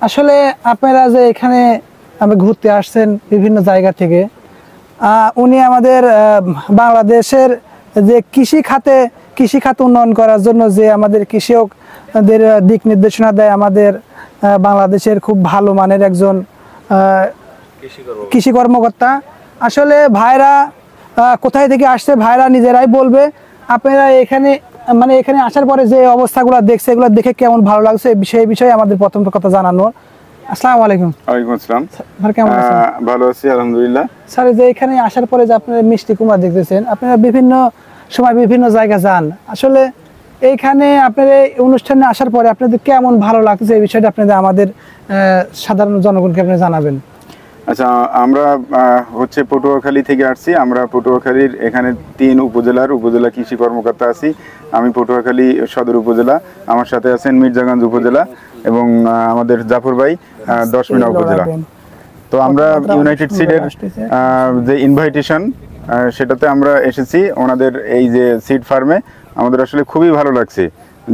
আসলে আপনারা যে এখানে ঘুরতে আসছেন বিভিন্ন জায়গা থেকে, উনি আমাদের বাংলাদেশের যে কৃষি খাত উন্নয়ন করার জন্য যে আমাদের কৃষকদের দিক নির্দেশনা দেয়, আমাদের বাংলাদেশের খুব ভালো মানের একজন কৃষি কর্মকর্তা। আসলে ভাইরা কোথায় থেকে আসছে ভাইরা নিজেরাই বলবে। আপনারা এখানে এখানে আসার পরে যে অবস্থাগুলো দেখছে, এগুলো দেখে কেমন ভালো লাগছে সেই বিষয়ে আমাদের প্রথম কথা জানানোর। আসসালামু আলাইকুম। ওয়ালাইকুম আসসালাম। স্যার কেমন আছেন? ভালো আছি আলহামদুলিল্লাহ। স্যার যে এখানে আসার পরে যে আপনারা মিষ্টি কুমড়া দেখতেছেন, আপনারা বিভিন্ন সময় বিভিন্ন জায়গা যান, আসলে এইখানে আপনারা অনুষ্ঠানে আসার পরে আপনাদের কেমন ভালো লাগছে এই বিষয়টা আপনাদের আমাদের সাধারণ জনগণকে আপনি জানাবেন। আচ্ছা, আমরা হচ্ছে পটুয়াখালী থেকে আসছি। আমরা পটুয়াখালীর এখানে 3 উপজেলা কৃষি কর্মকর্তা আছি। আমি পটুয়াখালী সদর উপজেলা, আমার সাথে আছেন মির্জাগঞ্জ উপজেলা এবং আমাদের জাফর ভাই 10 মিনা উপজেলা। তো আমরা ইউনাইটেড সিডের যে ইনভাইটেশন সেটাতে আমরা এসেছি ওনাদের এই যে সিড ফার্মে। আমাদের আসলে খুবই ভালো লাগছে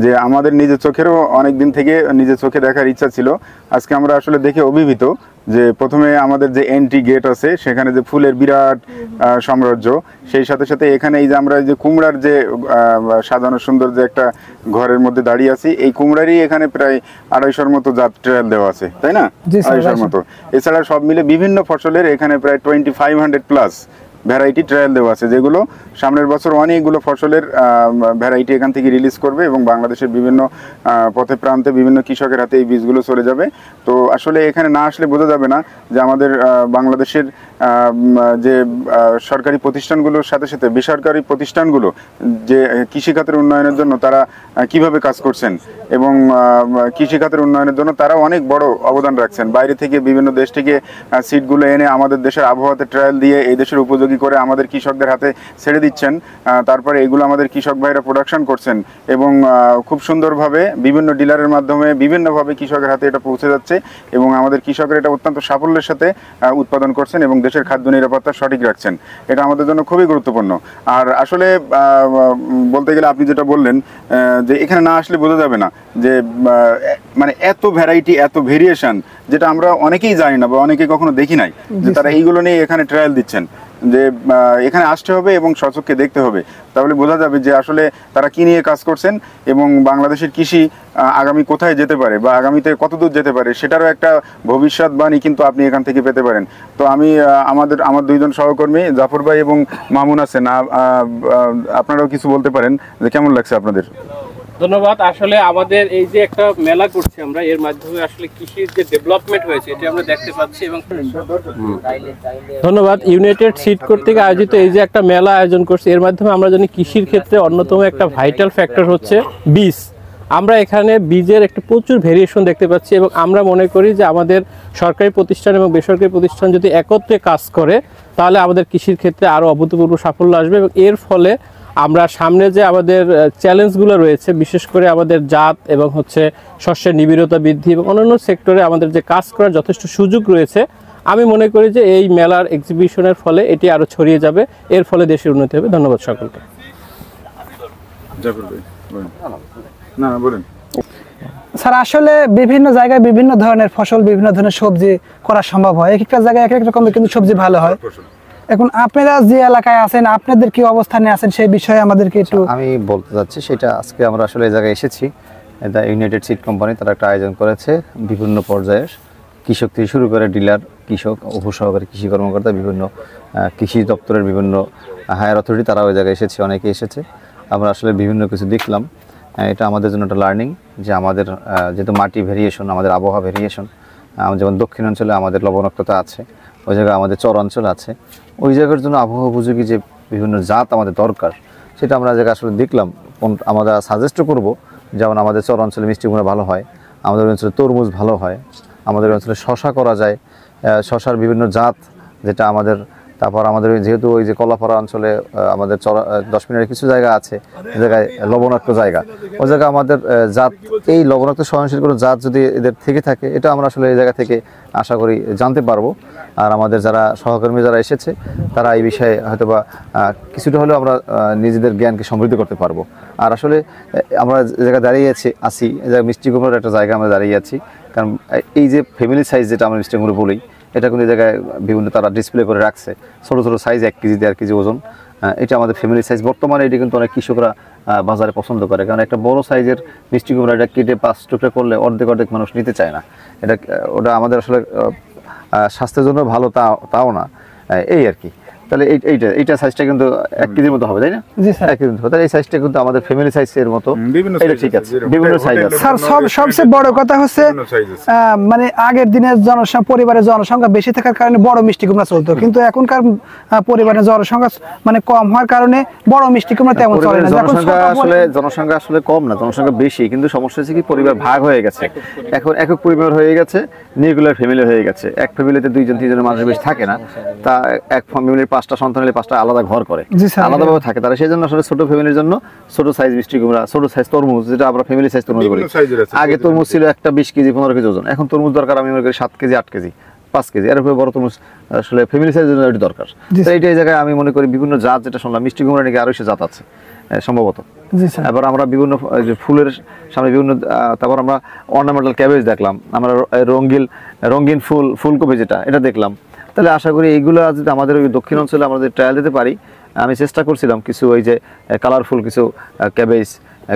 যে আমাদের নিজের চোখেরও অনেক দিন থেকে নিজের চোখে দেখার ইচ্ছা ছিল। আজকে আমরা আসলে দেখে অভিভূত যে প্রথমে আমাদের যে এন্ট্রি গেট আছে সেখানে যে ফুলের বিরাট সাম্রাজ্য, সেই সাথে সাথে এখানে এই যে আমরা যে কুমড়ার যে সাজানো সুন্দর যে একটা ঘরের মধ্যে দাঁড়িয়ে আছি, এই কুমড়ারই এখানে প্রায় 250-র মতো জাত ট্রায়াল দেওয়া আছে, তাই না? 250-র মতো। এছাড়া সব মিলে বিভিন্ন ফসলের এখানে প্রায় 2500+ ভ্যারাইটি ট্রায়াল দেওয়া আছে, যেগুলো সামনের বছর অনেকগুলো ফসলের ভ্যারাইটি এখান থেকে রিলিজ করবে এবং বাংলাদেশের বিভিন্ন পথে প্রান্তে বিভিন্ন কৃষকের হাতে এই বীজগুলো চলে যাবে। তো আসলে এখানে না আসলে বোঝা যাবে না যে আমাদের বাংলাদেশের যে সরকারি প্রতিষ্ঠানগুলোর সাথে সাথে বেসরকারি প্রতিষ্ঠানগুলো যে কৃষিখাতের উন্নয়নের জন্য তারা কিভাবে কাজ করছেন এবং কৃষিখাতের উন্নয়নের জন্য তারা অনেক বড় অবদান রাখছেন। বাইরে থেকে বিভিন্ন দেশ থেকে সিডগুলো এনে আমাদের দেশের আবহাওয়াতে ট্রায়াল দিয়ে এই দেশের উপযোগী করে আমাদের কৃষকদের হাতে ছেড়ে দিচ্ছেন। তারপরে এগুলো আমাদের কৃষক ভাইরা প্রোডাকশন করছেন এবং খুব সুন্দরভাবে বিভিন্ন ডিলারের মাধ্যমে বিভিন্নভাবে কৃষকের হাতে এটা পৌঁছে যাচ্ছে এবং আমাদের কৃষকরা এটা অত্যন্ত সাফল্যের সাথে উৎপাদন করছেন এবং দেশের খাদ্য নিরাপত্তা সঠিক রাখছেন। এটা আমাদের জন্য খুবই গুরুত্বপূর্ণ। আর আসলে বলতে গেলে আপনি যেটা বললেন যে এখানে না আসলে বোঝা যাবে না যে মানে এত ভ্যারাইটি, এত ভেরিয়েশন, যেটা আমরা অনেকেই জানি না বা অনেকে কখনো দেখি নাই, যে তারা এইগুলো নিয়ে এখানে ট্রায়াল দিচ্ছেন। যে এখানে আসতে হবে এবং স্বচক্ষে দেখতে হবে, তাহলে বোঝা যাবে যে আসলে তারা কি নিয়ে কাজ করছেন এবং বাংলাদেশের কৃষি আগামী কোথায় যেতে পারে বা আগামীতে কতদূর যেতে পারে সেটারও একটা ভবিষ্যৎবাণী কিন্তু আপনি এখান থেকে পেতে পারেন। তো আমি আমার 2 জন সহকর্মী জাফর ভাই এবং মামুন আছেন, আপনারাও কিছু বলতে পারেন যে কেমন লাগছে আপনাদের। ধন্যবাদ। আসলে আমাদের এই যে একটা মেলা করছি আমরা, এর মাধ্যমে আসলে কৃষির যে ডেভেলপমেন্ট হয়েছে এটা আমরা দেখতে পাচ্ছি। এবং ধন্যবাদ ইউনাইটেড সিড কর্তৃক আয়োজিত এই যে একটা মেলা আয়োজন করছে, এর মাধ্যমে আমরা জানি কৃষির ক্ষেত্রে অন্যতম একটা ভাইটাল ফ্যাক্টর হচ্ছে বীজ। আমরা এখানে বীজের একটা প্রচুর ভেরিয়েশন দেখতে পাচ্ছি এবং আমরা মনে করি যে আমাদের সরকারি প্রতিষ্ঠান এবং বেসরকারি প্রতিষ্ঠান যদি একত্রে কাজ করে তাহলে আমাদের কৃষির ক্ষেত্রে আরও অভূতপূর্ব সাফল্য আসবে এবং এর ফলে আমরা সামনে যে আমাদের চ্যালেঞ্জগুলো রয়েছে, বিশেষ করে আমাদের জাত এবং হচ্ছে শস্যের নিবিড়তা বৃদ্ধি এবং অন্যান্য সেক্টরে আমাদের যে কাজ করার যথেষ্ট সুযোগ রয়েছে, আমি মনে করি যে এই মেলার এক্সিবিশনের ফলে এটি আরও ছড়িয়ে যাবে, এর ফলে দেশের উন্নতি হবে। ধন্যবাদ সকলকে। স্যার আসলে বিভিন্ন জায়গায় বিভিন্ন ধরনের ফসল, বিভিন্ন ধরনের সবজি করা সম্ভব হয়। এক একটা জায়গায় এক এক রকমের কিন্তু সবজি ভালো হয়। এখন আপনারা যে এলাকায় আছেন, আপনাদের কি অবস্থানে আছেন সেই বিষয়ে আমাদেরকে একটু আমি বলতে চাচ্ছি। সেটা আজকে আমরা আসলে এই জায়গায় এসেছি, এটা ইউনাইটেড সিড কোম্পানি তারা একটা আয়োজন করেছে। বিভিন্ন পর্যায়ের কৃষক থেকে শুরু করে ডিলার, কৃষক, উপসহকারী কৃষি কর্মকর্তা, বিভিন্ন কৃষি দপ্তরের বিভিন্ন হায়ার অথরিটি তারা ওই জায়গায় এসেছে, অনেকে এসেছে। আমরা আসলে বিভিন্ন কিছু দেখলাম। এটা আমাদের জন্য একটা লার্নিং যে আমাদের যেহেতু মাটি ভেরিয়েশন, আমাদের আবহাওয়া ভেরিয়েশন, যেমন দক্ষিণ অঞ্চলে আমাদের লবণাক্ততা আছে, ওই জায়গায় আমাদের চর অঞ্চল আছে, ওই জায়গার জন্য আবহাওয়া উপযোগী যে বিভিন্ন জাত আমাদের দরকার সেটা আমরা জায়গায় আসলে দেখলাম। আমরা সাজেস্টও করব, যেমন আমাদের চর অঞ্চলে মিষ্টি কুমড়া ভালো হয়, আমাদের অঞ্চলে তরমুজ ভালো হয়, আমাদের অঞ্চলে শশা করা যায়, শশার বিভিন্ন জাত যেটা আমাদের। তারপর আমাদের যেহেতু ওই যে কলাপাড়া অঞ্চলে আমাদের 10 মিনিটের কিছু জায়গা আছে, জায়গায় লবণাক্ত জায়গা, ওই জায়গায় আমাদের জাত, এই লবণাক্ত সহনশীল কোনো জাত যদি এদের থেকে থাকে, এটা আমরা আসলে এই জায়গা থেকে আশা করি জানতে পারবো। আর আমাদের যারা সহকর্মী যারা এসেছে তারা এই বিষয়ে হয়তো বা কিছুটা হলেও আমরা নিজেদের জ্ঞানকে সমৃদ্ধ করতে পারবো। আর আসলে আমরা যে জায়গায় দাঁড়িয়ে আছি, এই জায়গায় মিষ্টি কুমড়ার একটা জায়গা আমরা দাঁড়িয়ে আছি, কারণ এই যে ফ্যামিলি সাইজ যেটা আমরা মিষ্টি কুমড়ো বলি, এটা কিন্তু এই জায়গায় বিভিন্ন তারা ডিসপ্লে করে রাখছে, ছোটো ছোটো সাইজ 1 কেজি 1.5 কেজি ওজন। এটা আমাদের ফ্যামিলি সাইজ। বর্তমানে এটি কিন্তু অনেক কৃষকরা বাজারে পছন্দ করে, কারণ একটা বড় সাইজের মিষ্টি কুমড়া এটা কেটে 5 টুকরা করলে অর্ধেক মানুষ নিতে চায় না। ওটা আমাদের আসলে স্বাস্থ্যের জন্য ভালো তাও না, এই আর কি। তাহলে এইটা সাইজটা কিন্তু 1 কেজির মতো হবে, তাই না? জি স্যার। 1 কেজির মতো। তাহলে এই সাইজটা কিন্তু আমাদের ফ্যামিলি সাইজের মতো। এটা ঠিক আছে, বিভিন্ন সাইজ আছে স্যার। সবচেয়ে বড় কথা হচ্ছে মানে আগের দিনের পরিবারের জনসংখ্যা বেশি থাকার কারণে বড় মিষ্টি কুমড়া চলতো, কিন্তু এখনকার পরিবারের জনসংখ্যা মানে কম হওয়ার কারণে বড় মিষ্টি কুমড়া তেমন চলে না। জনসংখ্যা আসলে কম না, জনসংখ্যা বেশি, কিন্তু সমস্যা হচ্ছে কি পরিবার ভাগ হয়ে গেছে। এখন একক পরিবার হয়ে গেছে, নিউক্লিয়ার ফ্যামিলি হয়ে গেছে। এক ফ্যামিলিতে 2-3 মানুষ বেশি থাকে না, তা এক ফ্যামিলির 5টা সন্তান হলে 5টা আলাদা ঘর করে, আলাদাভাবে থাকে তারা। সেই জন্য আসলে ছোট ফ্যামিলির জন্য ছোট সাইজ মিষ্টি কুমড়া, ছোট সাইজ তরমুজ, যেটা আমরা ফ্যামিলি সাইজ তরমুজ বলি। আগে তরমুজ ছিল একটা 20 কেজি 15 কেজি ওজন, এখন তরমুজ দরকার আমি মনে করি 7 কেজি 8 কেজি 5 কেজি, এর উপরে বড় তরমুজ আসলে ফ্যামিলি সাইজের জন্য এটি দরকার। তো এইটা এই জায়গায় আমি মনে করি বিভিন্ন জাত, যেটা শুনলাম মিষ্টি কুমড়া নাকি আরো জাত আছে সম্ভবত। এবার আমরা বিভিন্ন ফুলের সামনে বিভিন্ন, তারপর আমরা অর্নামেন্টাল ক্যাবেজ দেখলাম, আমরা রঙিন ফুলকপি যেটা এটা দেখলাম। তাহলে আশা করি এইগুলো যদি আমাদের ওই দক্ষিণ অঞ্চলে আমরা যদি ট্রায়াল দিতে পারি, আমি চেষ্টা করছিলাম কিছু ওই যে কালারফুল কিছু ক্যাবেজ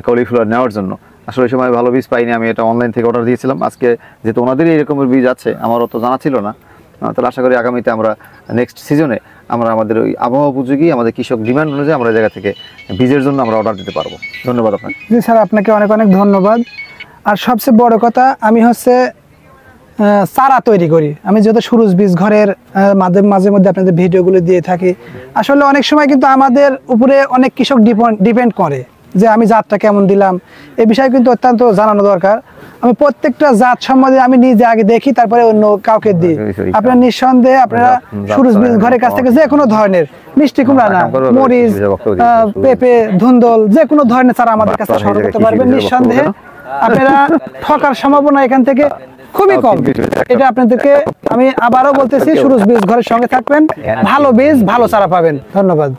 কলিফ্লাওয়ার নেওয়ার জন্য। আসলে ওই সময় ভালো বীজ পাইনি, আমি এটা অনলাইন থেকে অর্ডার দিয়েছিলাম। আজকে যেহেতু ওনাদেরই এরকমের বীজ আছে, আমারও তো জানা ছিল না, তাহলে আশা করি আগামীতে আমরা নেক্সট সিজনে আমরা আমাদের ওই আবহাওয়া উপযোগী আমাদের কৃষক ডিমান্ড অনুযায়ী আমরা জায়গা থেকে বীজের জন্য আমরা অর্ডার দিতে পারবো। ধন্যবাদ আপনাকে। জি স্যার, আপনাকে অনেক অনেক ধন্যবাদ। আর সবচেয়ে বড় কথা, আমি হচ্ছে চারা তৈরি করি। আমি যেহেতু সুরুজ বীজ ঘরের মাঝে মধ্যে আপনাদের ভিডিওগুলো দিয়ে থাকি। আসলে অনেক সময় কিন্তু আমাদের উপরে অনেক কৃষক ডিপেন্ড করে যে আমি জাতটা কেমন দিলাম, এই বিষয়ে কিন্তু অত্যন্ত জানানো দরকার। আমি প্রত্যেকটা জাত সম্বন্ধে আমি নিজে আগে দেখি, তারপরে অন্য কাউকে দিই। আপনারা নিঃসন্দেহে আপনারা সুরুজ বীজ ঘরের কাছ থেকে যে কোনো ধরনের মিষ্টি কুমড়া না, মরিচ, পেঁপে, ধুন্দল, যে কোনো ধরনের চারা আমাদের কাছে সংগ্রহ করতে পারবেন। নিঃসন্দেহে আপনারা ঠকার সম্ভাবনা এখান থেকে খুবই কম। এটা আপনাদেরকে আমি আবারও বলতেছি, সুরুজ বীজ ঘরের সঙ্গে থাকবেন, ভালো বীজ ভালো চারা পাবেন। ধন্যবাদ।